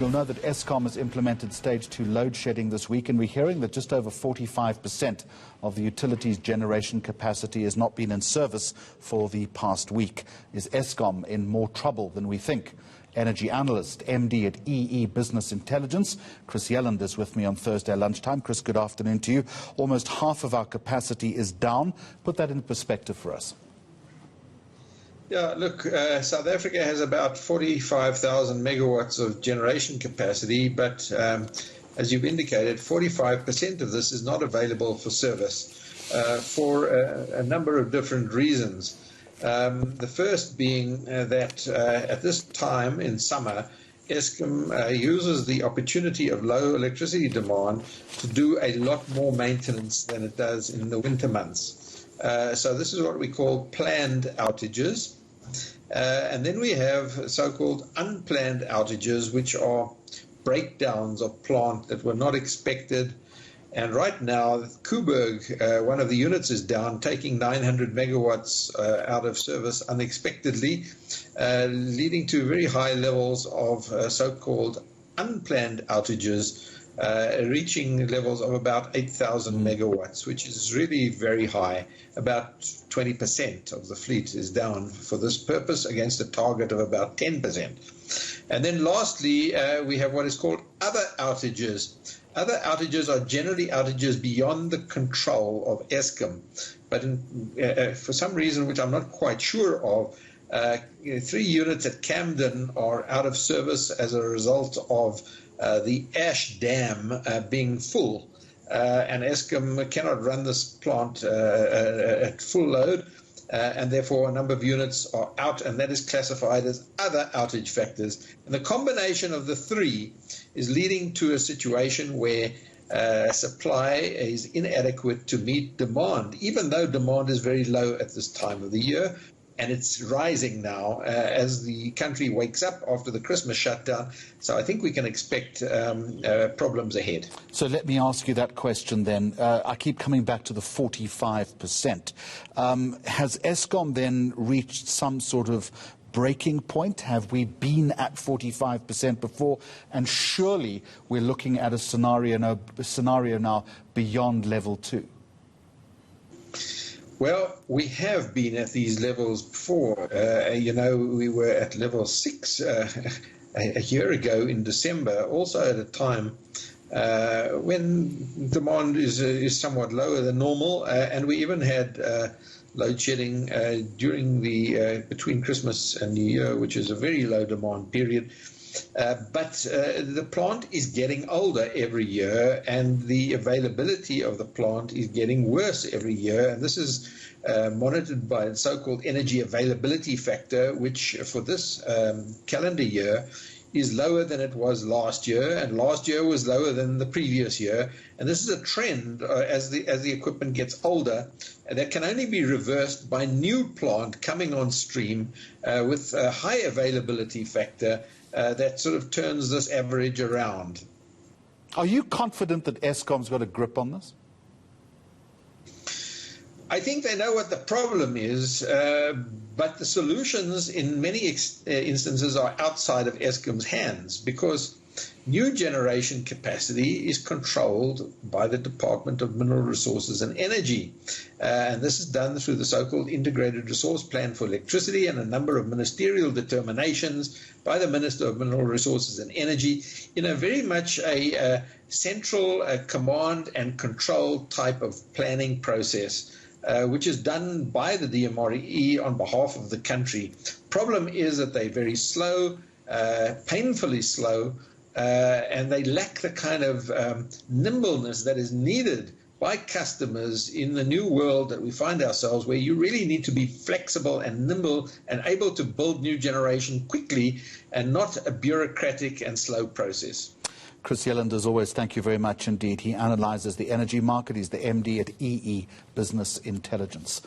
You'll know that Eskom has implemented stage 2 load shedding this week, and we're hearing that just over 45% of the utility's generation capacity has not been in service for the past week. Is Eskom in more trouble than we think? Energy analyst, MD at EE Business Intelligence, Chris Yelland is with me on Thursday lunchtime. Chris, good afternoon to you. Almost half of our capacity is down. Put that in perspective for us. Yeah, look, South Africa has about 45,000 megawatts of generation capacity, but as you've indicated, 45% of this is not available for service for a number of different reasons. The first being that at this time in summer, Eskom uses the opportunity of low electricity demand to do a lot more maintenance than it does in the winter months. So this is what we call planned outages. And then we have so-called unplanned outages, which are breakdowns of plant that were not expected. And right now, Kuberg, one of the units is down, taking 900 megawatts out of service unexpectedly, leading to very high levels of so-called unplanned outages, reaching levels of about 8,000 megawatts, which is really very high. About 20% of the fleet is down for this purpose against a target of about 10%. And then lastly, we have what is called other outages. Other outages are generally outages beyond the control of Eskom, but for some reason which I'm not quite sure of, 3 units at Camden are out of service as a result of the ash dam being full, and Eskom cannot run this plant at full load, and therefore a number of units are out, and that is classified as other outage factors. And the combination of the three is leading to a situation where supply is inadequate to meet demand, even though demand is very low at this time of the year. And it's rising now as the country wakes up after the Christmas shutdown. So I think we can expect problems ahead. So let me ask you that question then. I keep coming back to the 45%. Has Eskom then reached some sort of breaking point? Have we been at 45% before? And surely we're looking at a scenario now beyond level 2. Well, we have been at these levels before. We were at level 6 a year ago in December, also at a time when demand is somewhat lower than normal, and we even had load shedding during the between Christmas and New Year, which is a very low demand period. But the plant is getting older every year, and the availability of the plant is getting worse every year. And this is monitored by the so-called energy availability factor, which for this calendar year is lower than it was last year, and last year was lower than the previous year. And this is a trend as the equipment gets older, and that can only be reversed by new plant coming on stream with a high availability factor that sort of turns this average around. Are you confident that Eskom's got a grip on this? I think they know what the problem is, but the solutions in many instances are outside of Eskom's hands, because new generation capacity is controlled by the Department of Mineral Resources and Energy. And this is done through the so-called Integrated Resource Plan for Electricity and a number of ministerial determinations by the Minister of Mineral Resources and Energy in a very much a central command and control type of planning process, which is done by the DMRE on behalf of the country. Problem is that they're very slow, painfully slow, and they lack the kind of nimbleness that is needed by customers in the new world that we find ourselves, where you really need to be flexible and nimble and able to build new generation quickly and not a bureaucratic and slow process. Chris Yelland, as always, thank you very much indeed. He analyzes the energy market. He's the MD at EE Business Intelligence.